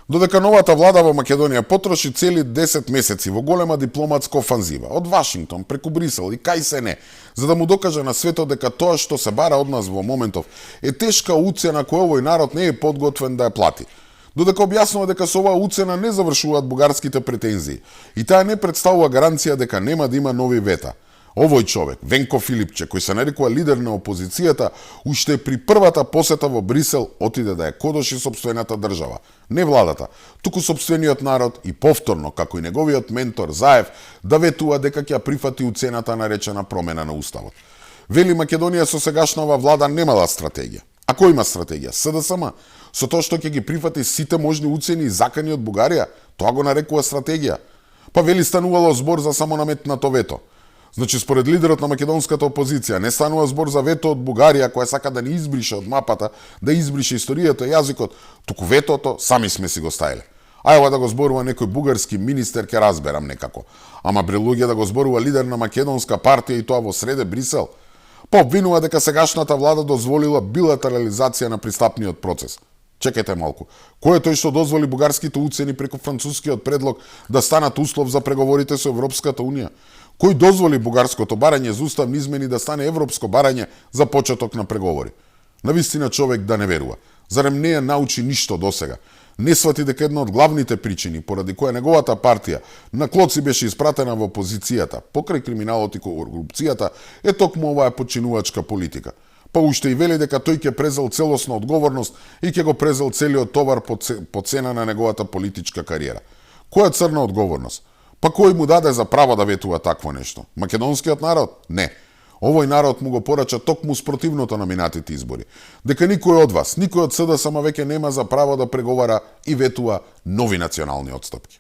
Додека новата влада во Македонија потроши цели 10 месеци во голема дипломатска офанзива, од Вашингтон, преку Брисел и кај се не, за да му докаже на светот дека тоа што се бара од нас во моментов е тешка уцена која овој народ не е подготвен да ја плати. Додека објаснува дека со оваа уцена не завршуваат бугарските претензии и таа не представува гаранција дека нема да има нови вета. Овој човек, Венко Филипче, кој се нарекува лидер на опозицијата, уште при првата посета во Брисел отиде да ја кодоши сопствената држава, не владата, туку сопствениот народ и повторно, како и неговиот ментор Заев, да ветува дека ќе прифати уцената наречена промена на уставот. Вели Македонија со сегашнава влада немала стратегија. А кој има стратегија? СДСМ. Со тоа што ќе ги прифати сите можни уцени и закани од Бугарија, тоа го нарекува стратегија. Па вели станувало збор за самонаметнато вето. Значи, според лидерот на македонската опозиција, не станува збор за вето од Бугарија, која сака да ни избрише од мапата, да избрише историјата и јазикот, туку ветото сами сме си го ставиле. А ева да го зборува некој бугарски министер, ке разберам некако. Ама брелуѓе да го зборува лидер на македонска партија и тоа во среде Брисел. Па обвинува дека сегашната влада дозволила билатерализација на пристапниот процес. Чекајте малку. Кој е тој што дозволи бугарските уцени преку францускиот предлог да станат услов за преговорите со Европската Унија? Кој дозволи бугарското барање за уставни измени да стане европско барање за почеток на преговори? Навистина човек да не верува. Зарем не ја научи ништо досега? Не свати дека една од главните причини поради која неговата партија на клоци беше испратена во опозицијата покрај криминалот и корупцијата е токму оваа починувачка политика. Па уште и вели дека тој ќе презел целосна одговорност и ќе го презел целиот товар по цена на неговата политичка кариера. Која црна одговорност? Па кој му даде за право да ветува такво нешто? Македонскиот народ? Не. Овој народ му го порача токму спротивното на минатите избори. Дека никој од вас, никој од СДСМ веќе нема за право да преговара и ветува нови национални отстапки.